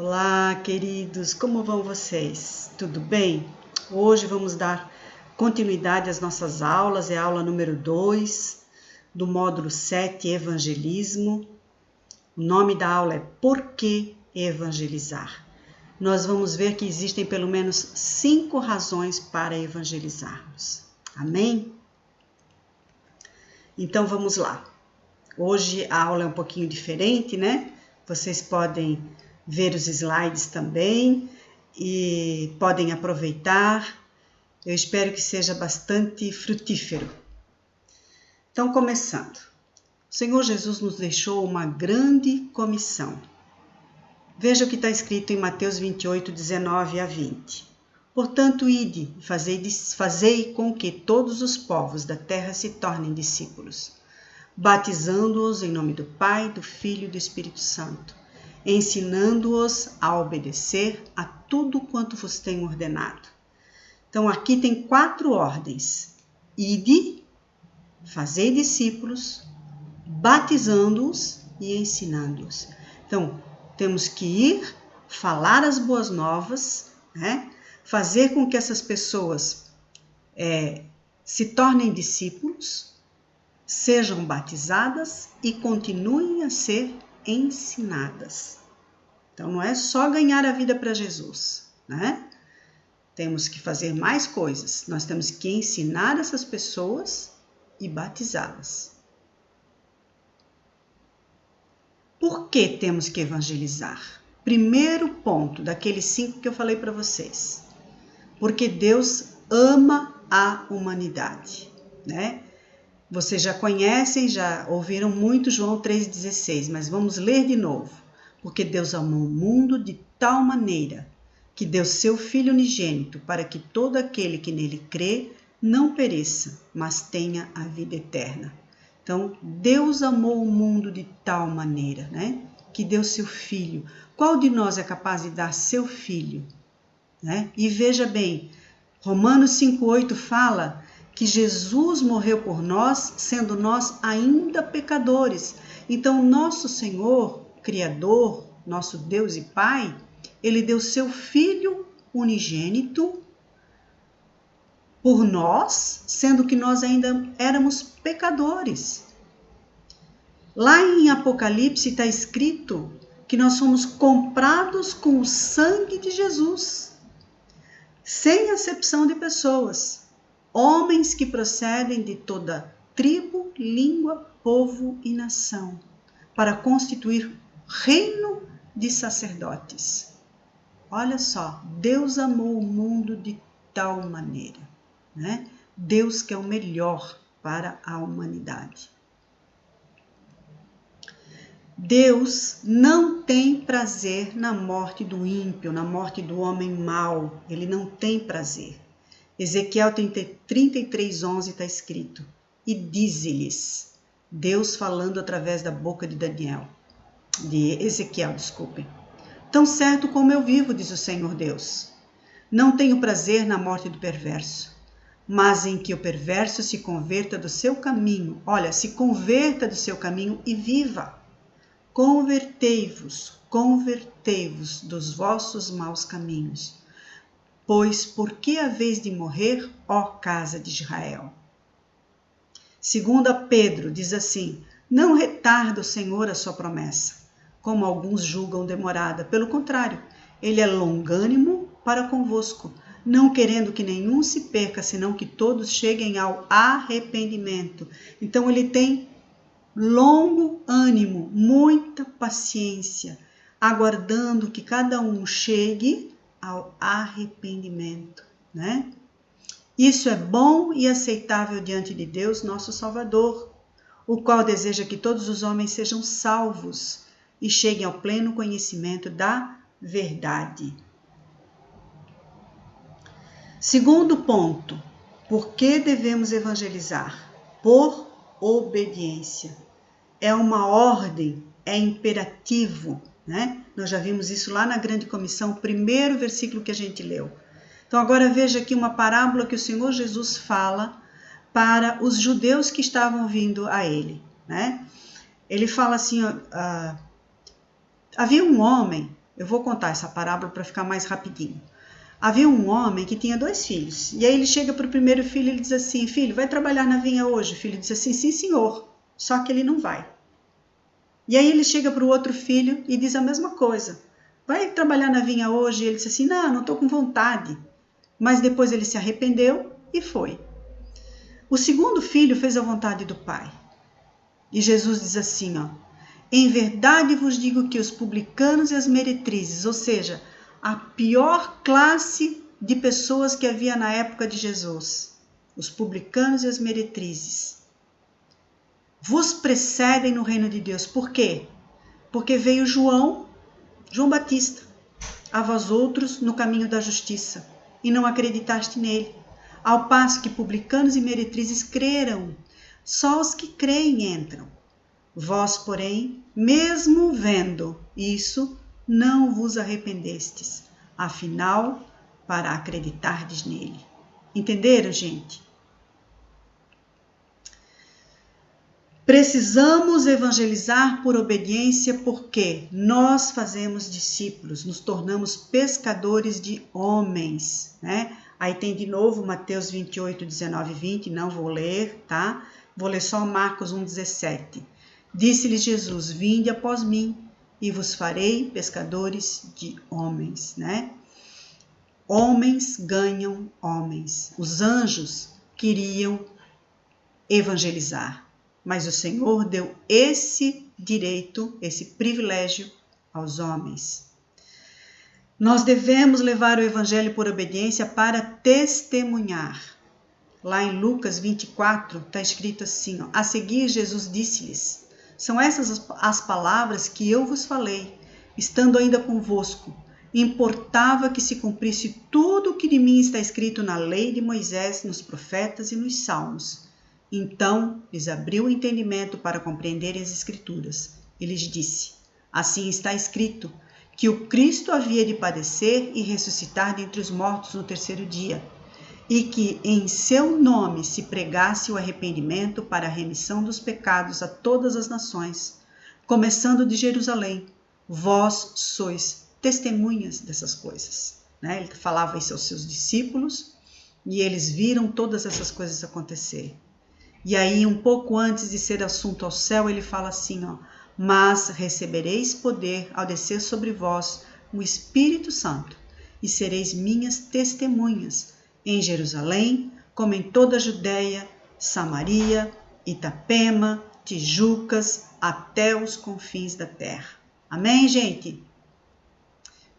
Olá, queridos, como vão vocês? Tudo bem? Hoje vamos dar continuidade às nossas aulas, é a aula número 2 do módulo 7, Evangelismo. O nome da aula é Por que evangelizar? Nós vamos ver que existem pelo menos 5 razões para evangelizarmos. Amém? Então vamos lá. Hoje a aula é um pouquinho diferente, né? Vocês podem ver os slides também e podem aproveitar. Eu espero que seja bastante frutífero. Então, começando. O Senhor Jesus nos deixou uma grande comissão. Veja o que está escrito em Mateus 28, 19 a 20. Portanto, ide e fazei com que todos os povos da terra se tornem discípulos, batizando-os em nome do Pai, do Filho e do Espírito Santo, ensinando-os a obedecer a tudo quanto vos tenho ordenado. Então, aqui tem 4 ordens. Ide, fazei discípulos, batizando-os e ensinando-os. Então, temos que ir, falar as boas novas, né? Fazer com que essas pessoas se tornem discípulos, sejam batizadas e continuem a ser ensinadas. Então, não é só ganhar a vida para Jesus, né? Temos que fazer mais coisas. Nós temos que ensinar essas pessoas e batizá-las. Por que temos que evangelizar? Primeiro ponto daqueles 5 que eu falei para vocês. Porque Deus ama a humanidade, né? Vocês já conhecem, já ouviram muito João 3,16, mas vamos ler de novo. Porque Deus amou o mundo de tal maneira que deu seu Filho unigênito para que todo aquele que nele crê não pereça, mas tenha a vida eterna. Então, Deus amou o mundo de tal maneira, né? Que deu seu Filho. Qual de nós é capaz de dar seu Filho? Né? E veja bem, Romanos 5,8 fala que Jesus morreu por nós, sendo nós ainda pecadores. Então, nosso Senhor, Criador, nosso Deus e Pai, Ele deu seu Filho unigênito por nós, sendo que nós ainda éramos pecadores. Lá em Apocalipse está escrito que nós fomos comprados com o sangue de Jesus, sem acepção de pessoas. Homens que procedem de toda tribo, língua, povo e nação, para constituir reino de sacerdotes. Olha só, Deus amou o mundo de tal maneira, né? Deus quer o melhor para a humanidade. Deus não tem prazer na morte do ímpio, na morte do homem mau. Ele não tem prazer. Ezequiel 33:11 está escrito. E dize-lhes, Deus falando através da boca de Ezequiel, desculpe. Tão certo como eu vivo, diz o Senhor Deus. Não tenho prazer na morte do perverso, mas em que o perverso se converta do seu caminho. Olha, se converta do seu caminho e viva. Convertei-vos dos vossos maus caminhos. Pois por que haveis de morrer, ó casa de Israel? 2 Pedro diz assim, não retarda o Senhor a sua promessa, como alguns julgam demorada. Pelo contrário, ele é longânimo para convosco, não querendo que nenhum se perca, senão que todos cheguem ao arrependimento. Então ele tem longo ânimo, muita paciência, aguardando que cada um chegue ao arrependimento, né? Isso é bom e aceitável diante de Deus, nosso Salvador, o qual deseja que todos os homens sejam salvos e cheguem ao pleno conhecimento da verdade. Segundo ponto, por que devemos evangelizar? Por obediência. É uma ordem, é imperativo, né? Nós já vimos isso lá na Grande Comissão, o primeiro versículo que a gente leu. Então agora veja aqui uma parábola que o Senhor Jesus fala para os judeus que estavam vindo a ele, né? Ele fala assim, havia um homem, Eu vou contar essa parábola para ficar mais rapidinho. Havia um homem que tinha 2 filhos. E aí ele chega para o primeiro filho e ele diz assim, filho, vai trabalhar na vinha hoje? O filho diz assim, sim senhor, só que ele não vai. E aí ele chega para o outro filho e diz a mesma coisa. Vai trabalhar na vinha hoje? E ele diz assim, não estou com vontade. Mas depois ele se arrependeu e foi. O segundo filho fez a vontade do pai. E Jesus diz assim, em verdade vos digo que os publicanos e as meretrizes, ou seja, a pior classe de pessoas que havia na época de Jesus, os publicanos e as meretrizes, vos precedem no reino de Deus. Por quê? Porque veio João Batista, a vós outros no caminho da justiça, e não acreditaste nele, ao passo que publicanos e meretrizes creram. Só os que creem entram. Vós, porém, mesmo vendo isso, não vos arrependestes, afinal, para acreditardes nele. Entenderam, gente? Precisamos evangelizar por obediência porque nós fazemos discípulos, nos tornamos pescadores de homens, né? Aí tem de novo Mateus 28, 19 e 20, não vou ler, tá? Vou ler só Marcos 1, 17. Disse-lhes Jesus, vinde após mim e vos farei pescadores de homens, né? Homens ganham homens. Os anjos queriam evangelizar, mas o Senhor deu esse direito, esse privilégio aos homens. Nós devemos levar o evangelho por obediência para testemunhar. Lá em Lucas 24 está escrito assim, a seguir Jesus disse-lhes, são essas as palavras que eu vos falei, estando ainda convosco. Importava que se cumprisse tudo o que de mim está escrito na lei de Moisés, nos profetas e nos salmos. Então lhes abriu o entendimento para compreenderem as Escrituras. E lhes disse, assim está escrito, que o Cristo havia de padecer e ressuscitar dentre os mortos no 3º dia, e que em seu nome se pregasse o arrependimento para a remissão dos pecados a todas as nações, começando de Jerusalém. Vós sois testemunhas dessas coisas. Né? Ele falava isso aos seus discípulos e eles viram todas essas coisas acontecer. E aí, um pouco antes de ser assunto ao céu, ele fala assim, mas recebereis poder ao descer sobre vós o Espírito Santo, e sereis minhas testemunhas em Jerusalém, como em toda a Judéia, Samaria, Itapema, Tijucas, até os confins da terra. Amém, gente?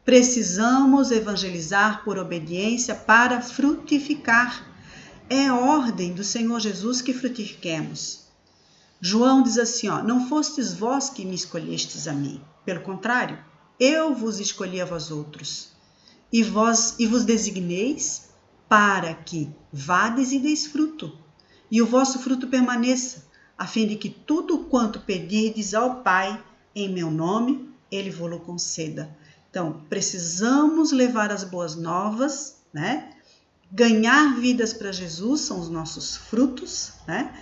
Precisamos evangelizar por obediência para frutificar. É a ordem do Senhor Jesus que frutifiquemos. João diz assim, não fostes vós que me escolhestes a mim. Pelo contrário, eu vos escolhi a vós outros. E vos designeis para que vades e deis fruto, e o vosso fruto permaneça, a fim de que tudo quanto pedirdes ao Pai em meu nome, ele vos conceda. Então, precisamos levar as boas novas, né? Ganhar vidas para Jesus são os nossos frutos, né?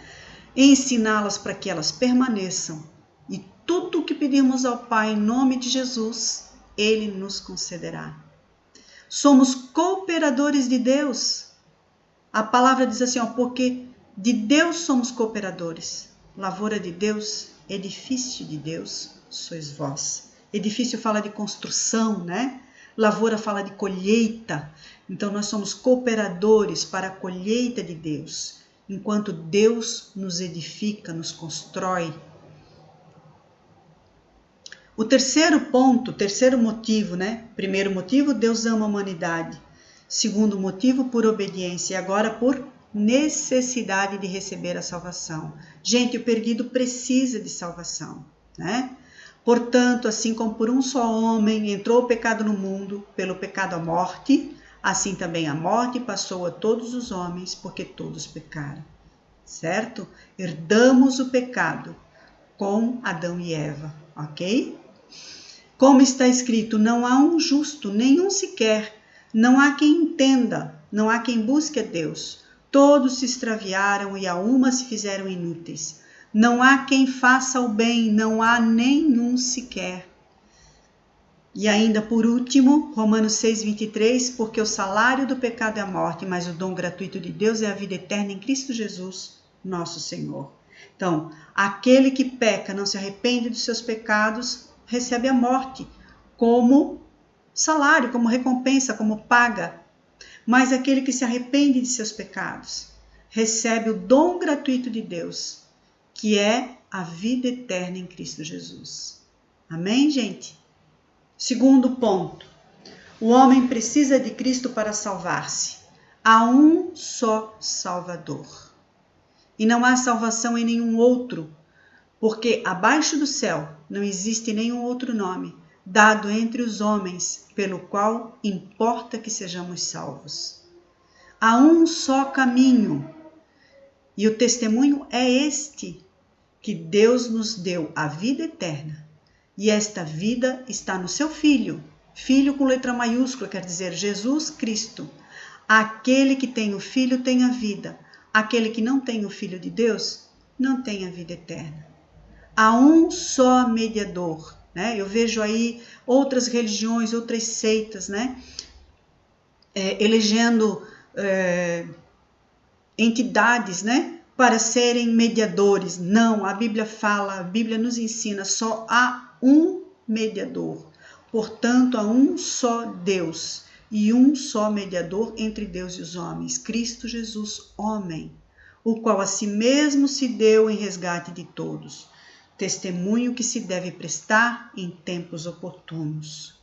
Ensiná-las para que elas permaneçam. E tudo o que pedimos ao Pai em nome de Jesus, ele nos concederá. Somos cooperadores de Deus. A palavra diz assim, porque de Deus somos cooperadores. Lavoura de Deus, edifício de Deus, sois vós. Edifício fala de construção, né? Lavoura fala de colheita. Então nós somos cooperadores para a colheita de Deus. Enquanto Deus nos edifica, nos constrói. O terceiro ponto, terceiro motivo, né? Primeiro motivo, Deus ama a humanidade. Segundo motivo, por obediência. E agora por necessidade de receber a salvação. Gente, o perdido precisa de salvação, né? Portanto, assim como por um só homem entrou o pecado no mundo, pelo pecado a morte, assim também a morte passou a todos os homens, porque todos pecaram. Certo? Herdamos o pecado com Adão e Eva, ok? Como está escrito, não há um justo, nenhum sequer, não há quem entenda, não há quem busque a Deus. Todos se extraviaram e a uma se fizeram inúteis. Não há quem faça o bem, não há nenhum sequer. E ainda por último, Romanos 6:23, porque o salário do pecado é a morte, mas o dom gratuito de Deus é a vida eterna em Cristo Jesus, nosso Senhor. Então, aquele que peca, não se arrepende dos seus pecados, recebe a morte como salário, como recompensa, como paga. Mas aquele que se arrepende de seus pecados, recebe o dom gratuito de Deus, que é a vida eterna em Cristo Jesus. Amém, gente? Segundo ponto, o homem precisa de Cristo para salvar-se. Há um só Salvador. E não há salvação em nenhum outro, porque abaixo do céu não existe nenhum outro nome dado entre os homens pelo qual importa que sejamos salvos. Há um só caminho, e o testemunho é este, que Deus nos deu a vida eterna. E esta vida está no seu Filho. Filho com letra maiúscula, quer dizer, Jesus Cristo. Aquele que tem o Filho tem a vida. Aquele que não tem o Filho de Deus não tem a vida eterna. Há um só mediador, né? Eu vejo aí outras religiões, outras seitas, né? Elegendo entidades, né? Para serem mediadores. Não, a Bíblia fala, a Bíblia nos ensina, só há um mediador. Portanto, há um só Deus e um só mediador entre Deus e os homens, Cristo Jesus, homem, o qual a si mesmo se deu em resgate de todos. Testemunho que se deve prestar em tempos oportunos.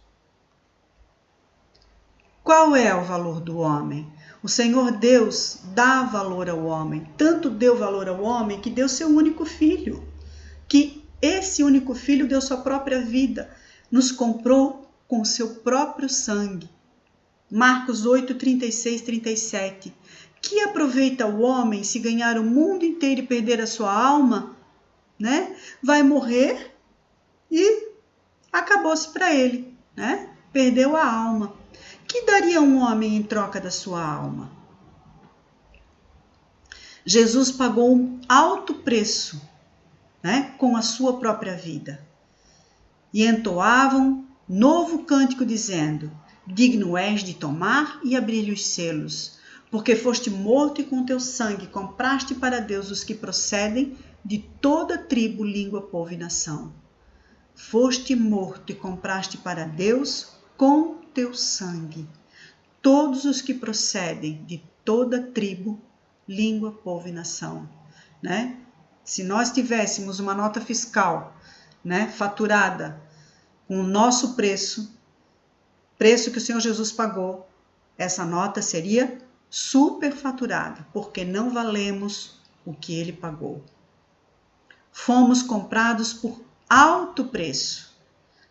Qual é o valor do homem? O Senhor Deus dá valor ao homem, tanto deu valor ao homem que deu seu único filho, que esse único filho deu sua própria vida, nos comprou com seu próprio sangue. Marcos 8, 36, 37. Que aproveita o homem se ganhar o mundo inteiro e perder a sua alma? Né? Vai morrer e acabou-se para ele, né? Perdeu a alma. Que daria um homem em troca da sua alma? Jesus pagou um alto preço, né, com a sua própria vida. E entoavam novo cântico dizendo: digno és de tomar e abrir os selos, porque foste morto e com teu sangue compraste para Deus os que procedem de toda tribo, língua, povo e nação. Foste morto e compraste para Deus com teu sangue todos os que procedem de toda tribo, língua, povo e nação, né? Se nós tivéssemos uma nota fiscal, né, faturada com o nosso preço que o Senhor Jesus pagou, essa nota seria superfaturada, porque não valemos o que ele pagou. Fomos comprados por alto preço,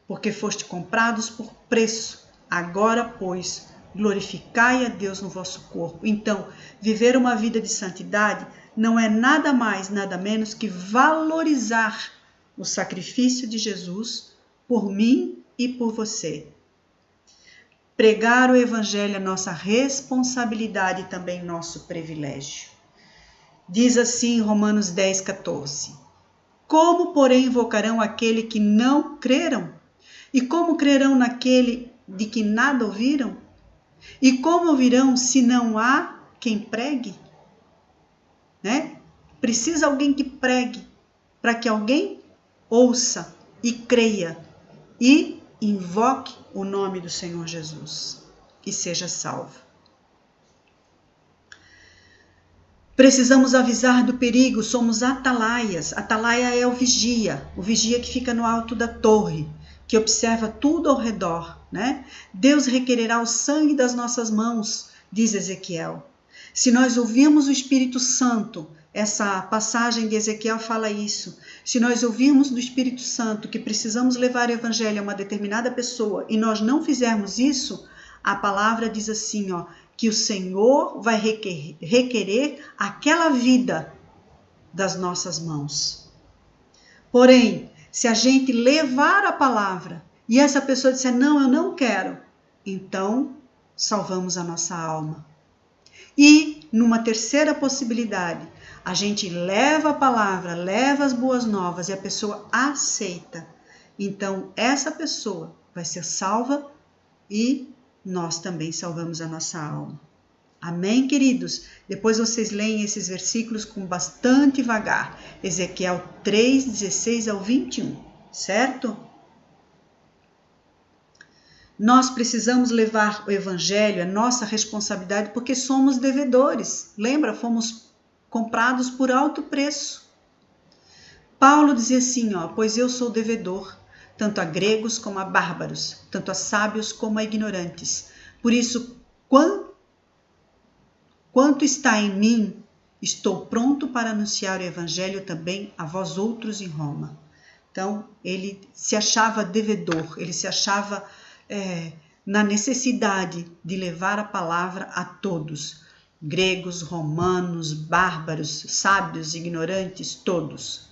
porque foste comprados por preço. Agora, pois, glorificai a Deus no vosso corpo. Então, viver uma vida de santidade não é nada mais, nada menos que valorizar o sacrifício de Jesus por mim e por você. Pregar o Evangelho é nossa responsabilidade e também nosso privilégio. Diz assim Romanos 10, 14. Como, porém, invocarão aquele que não creram? E como crerão naquele de que nada ouviram? E como ouvirão se não há quem pregue? Né? Precisa alguém que pregue, para que alguém ouça e creia e invoque o nome do Senhor Jesus e seja salvo. Precisamos avisar do perigo, somos atalaias. Atalaia é o vigia que fica no alto da torre, que observa tudo ao redor, né? Deus requererá o sangue das nossas mãos, diz Ezequiel. Se nós ouvirmos o Espírito Santo, essa passagem de Ezequiel fala isso. Se nós ouvirmos do Espírito Santo que precisamos levar o Evangelho a uma determinada pessoa e nós não fizermos isso, a palavra diz assim, ó, que o Senhor vai requerer aquela vida das nossas mãos. Porém, se a gente levar a palavra e essa pessoa disser, não, eu não quero, então salvamos a nossa alma. E, numa terceira possibilidade, a gente leva a palavra, leva as boas novas e a pessoa aceita. Então, essa pessoa vai ser salva e nós também salvamos a nossa alma. Amém, queridos? Depois vocês leem esses versículos com bastante vagar. Ezequiel 3, 16 ao 21, certo? Nós precisamos levar o evangelho, é nossa responsabilidade, porque somos devedores. Lembra? Fomos comprados por alto preço. Paulo dizia assim, pois eu sou devedor, tanto a gregos como a bárbaros, tanto a sábios como a ignorantes. Por isso, quanto está em mim, estou pronto para anunciar o evangelho também a vós outros em Roma. Então, ele se achava devedor, ele se achava na necessidade de levar a palavra a todos, gregos, romanos, bárbaros, sábios, ignorantes, todos.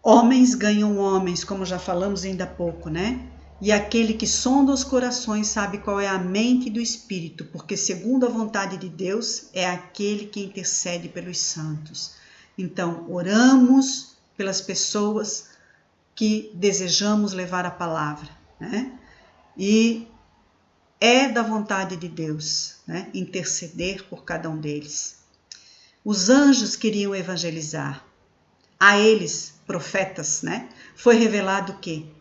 Homens ganham homens, como já falamos ainda há pouco, né? E aquele que sonda os corações sabe qual é a mente do Espírito, porque segundo a vontade de Deus é aquele que intercede pelos santos. Então, oramos pelas pessoas que desejamos levar a palavra, né? E é da vontade de Deus, né? Interceder por cada um deles. Os anjos queriam evangelizar. A eles, profetas, né? Foi revelado que,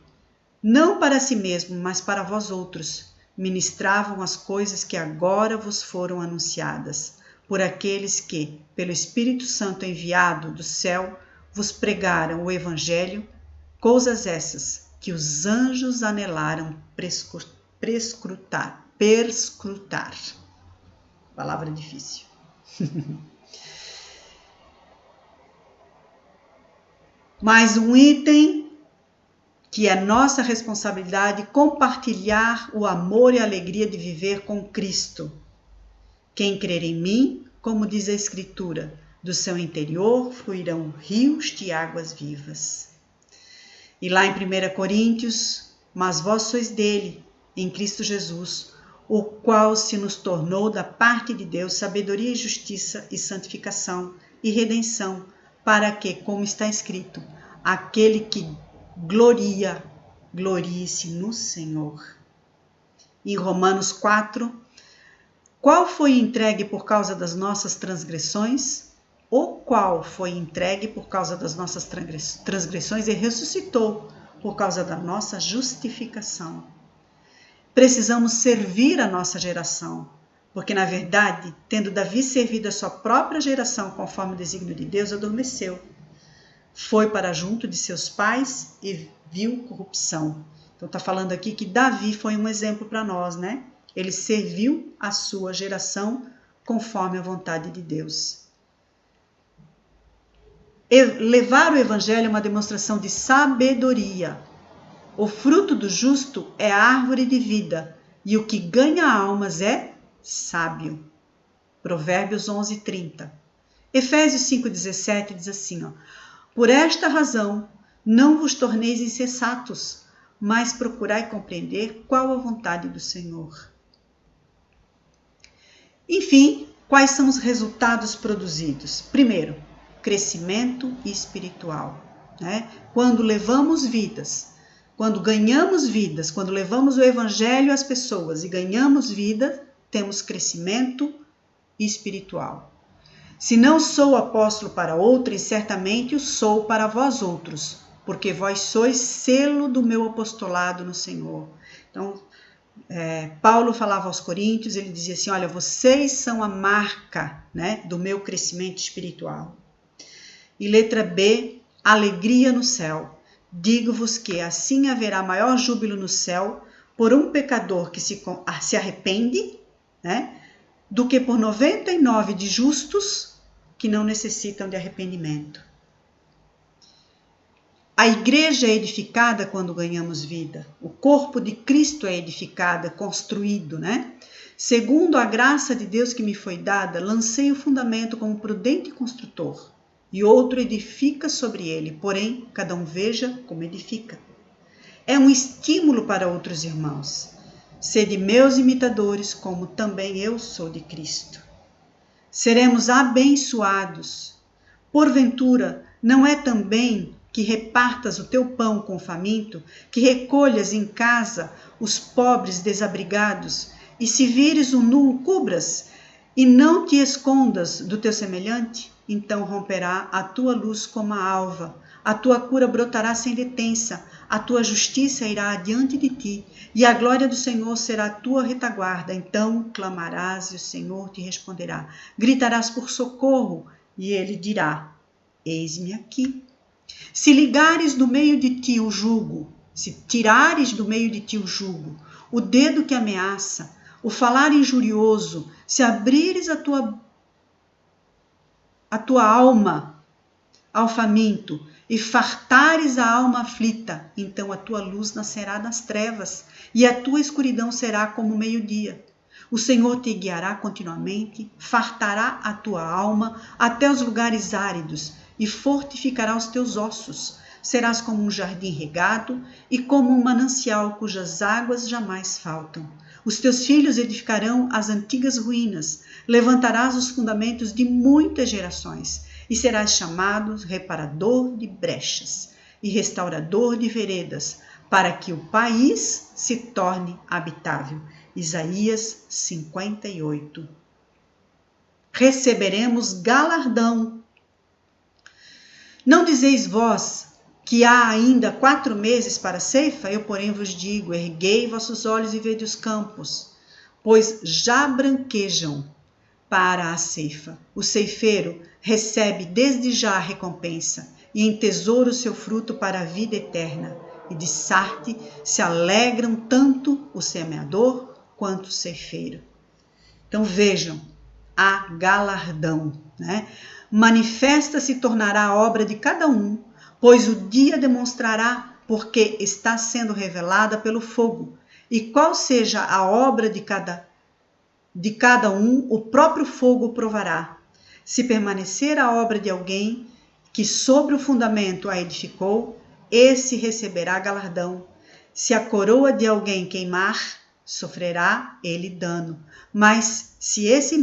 não para si mesmo, mas para vós outros, ministravam as coisas que agora vos foram anunciadas, por aqueles que, pelo Espírito Santo enviado do céu, vos pregaram o evangelho, coisas essas que os anjos anelaram perscrutar. Palavra difícil. Mais um item que é nossa responsabilidade, compartilhar o amor e a alegria de viver com Cristo. Quem crer em mim, como diz a Escritura, do seu interior fluirão rios de águas vivas. E lá em 1 Coríntios, mas vós sois dele, em Cristo Jesus, o qual se nos tornou da parte de Deus sabedoria e justiça e santificação e redenção, para que, como está escrito, aquele que glorie-se no Senhor. Em Romanos 4, qual foi entregue por causa das nossas transgressões? O qual foi entregue por causa das nossas transgressões e ressuscitou por causa da nossa justificação. Precisamos servir a nossa geração, porque na verdade, tendo Davi servido a sua própria geração conforme o desígnio de Deus, adormeceu. Foi para junto de seus pais e viu corrupção. Então está falando aqui que Davi foi um exemplo para nós, né? Ele serviu a sua geração conforme a vontade de Deus. Levar o evangelho é uma demonstração de sabedoria. O fruto do justo é a árvore de vida, e o que ganha almas é sábio. Provérbios 11:30. Efésios 5:17 diz assim, por esta razão, não vos torneis insensatos, mas procurai compreender qual a vontade do Senhor. Enfim, quais são os resultados produzidos? Primeiro, crescimento espiritual, né? Quando levamos vidas, quando ganhamos vidas, quando levamos o evangelho às pessoas e ganhamos vida, temos crescimento espiritual. Se não sou apóstolo para outrem, certamente o sou para vós outros, porque vós sois selo do meu apostolado no Senhor. Então, Paulo falava aos Coríntios, ele dizia assim, olha, vocês são a marca, né, do meu crescimento espiritual. E letra B, alegria no céu. Digo-vos que assim haverá maior júbilo no céu por um pecador que se arrepende, né, do que por 99 de justos que não necessitam de arrependimento. A igreja é edificada quando ganhamos vida. O corpo de Cristo é edificado, construído, né? Segundo a graça de Deus que me foi dada, lancei o fundamento como prudente construtor, e outro edifica sobre ele, porém, cada um veja como edifica. É um estímulo para outros irmãos. Sede meus imitadores, como também eu sou de Cristo. Seremos abençoados. Porventura, não é também que repartas o teu pão com o faminto, que recolhas em casa os pobres desabrigados, e se vires o nu, o cubras, e não te escondas do teu semelhante, então romperá a tua luz como a alva, a tua cura brotará sem detença, a tua justiça irá adiante de ti, e a glória do Senhor será a tua retaguarda. Então clamarás e o Senhor te responderá. Gritarás por socorro, e ele dirá: eis-me aqui. Se ligares do meio de ti o jugo, se tirares do meio de ti o jugo, o dedo que ameaça, o falar injurioso, se abrires a tua alma ao faminto e fartares a alma aflita, então a tua luz nascerá das trevas e a tua escuridão será como o meio-dia. O Senhor te guiará continuamente, fartará a tua alma até os lugares áridos e fortificará os teus ossos. Serás como um jardim regado e como um manancial cujas águas jamais faltam. Os teus filhos edificarão as antigas ruínas, levantarás os fundamentos de muitas gerações, e serás chamado reparador de brechas e restaurador de veredas, para que o país se torne habitável. Isaías 58. Receberemos galardão. Não dizeis vós que há ainda 4 meses para a ceifa? Eu, porém, vos digo, erguei vossos olhos e vede os campos, pois já branquejam para a ceifa. O ceifeiro recebe desde já a recompensa e entesoura o seu fruto para a vida eterna. E de Sarte se alegram tanto o semeador quanto o ceifeiro. Então vejam, há galardão, né? Manifesta se tornará a obra de cada um, pois o dia demonstrará porque está sendo revelada pelo fogo. E qual seja a obra de cada um, o próprio fogo provará. Se permanecer a obra de alguém que sobre o fundamento a edificou, esse receberá galardão. Se a coroa de alguém queimar, sofrerá ele dano. Mas esse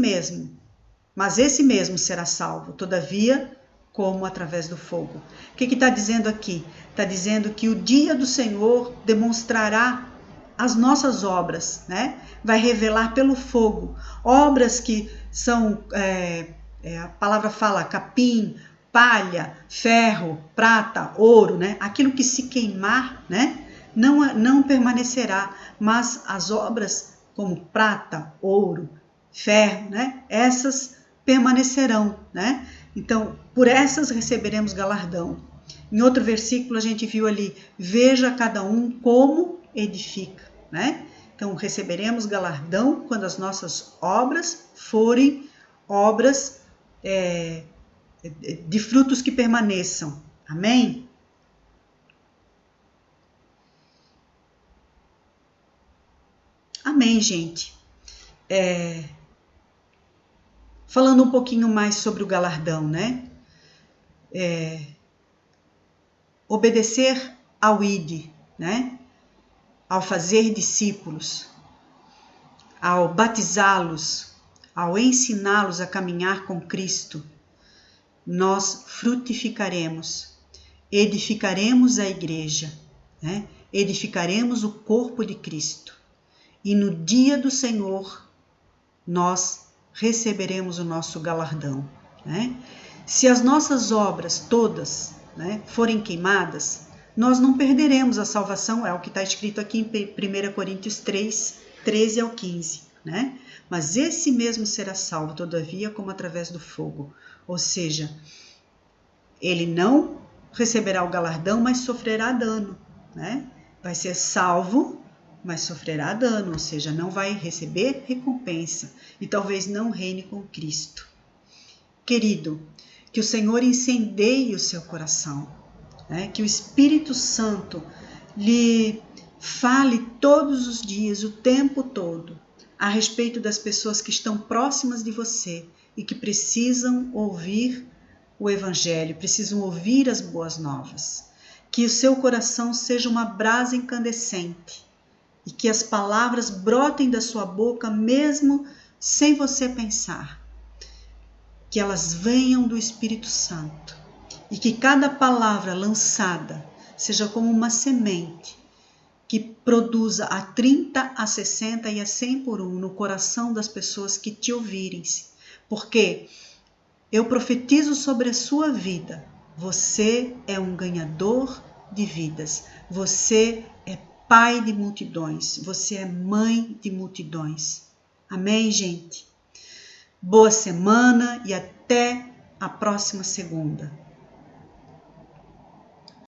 mesmo será salvo, todavia, como através do fogo. O que está dizendo aqui? Está dizendo que o dia do Senhor demonstrará as nossas obras, né? Vai revelar pelo fogo. Obras que são, a palavra fala, capim, palha, ferro, prata, ouro, né? Aquilo que se queimar, né? Não permanecerá, mas as obras como prata, ouro, ferro, né? Essas permanecerão, né? Então, por essas receberemos galardão. Em outro versículo a gente viu ali, veja cada um como edifica, né? Então, receberemos galardão quando as nossas obras forem obras de frutos que permaneçam. Amém? Amém, gente. Falando um pouquinho mais sobre o galardão, né? Obedecer ao ID, né? Ao fazer discípulos, ao batizá-los, ao ensiná-los a caminhar com Cristo, nós frutificaremos, edificaremos a igreja, né? Edificaremos o corpo de Cristo. E no dia do Senhor, nós receberemos o nosso galardão, né? Se as nossas obras todas, né, forem queimadas, nós não perderemos a salvação, é o que está escrito aqui em 1 Coríntios 3, 13 ao 15, né? Mas esse mesmo será salvo, todavia, como através do fogo. Ou seja, ele não receberá o galardão, mas sofrerá dano, né? Vai ser salvo, mas sofrerá dano, ou seja, não vai receber recompensa e talvez não reine com Cristo. Querido, que o Senhor incendeie o seu coração, né? Que o Espírito Santo lhe fale todos os dias, o tempo todo, a respeito das pessoas que estão próximas de você e que precisam ouvir o Evangelho, precisam ouvir as boas novas. Que o seu coração seja uma brasa incandescente e que as palavras brotem da sua boca mesmo sem você pensar. Que elas venham do Espírito Santo E que cada palavra lançada seja como uma semente que produza a 30, a 60 e a 100 por um no coração das pessoas que te ouvirem. Porque eu profetizo sobre a sua vida. Você é um ganhador de vidas. Você é pai de multidões. Você é mãe de multidões. Amém, gente? Boa semana e até a próxima segunda.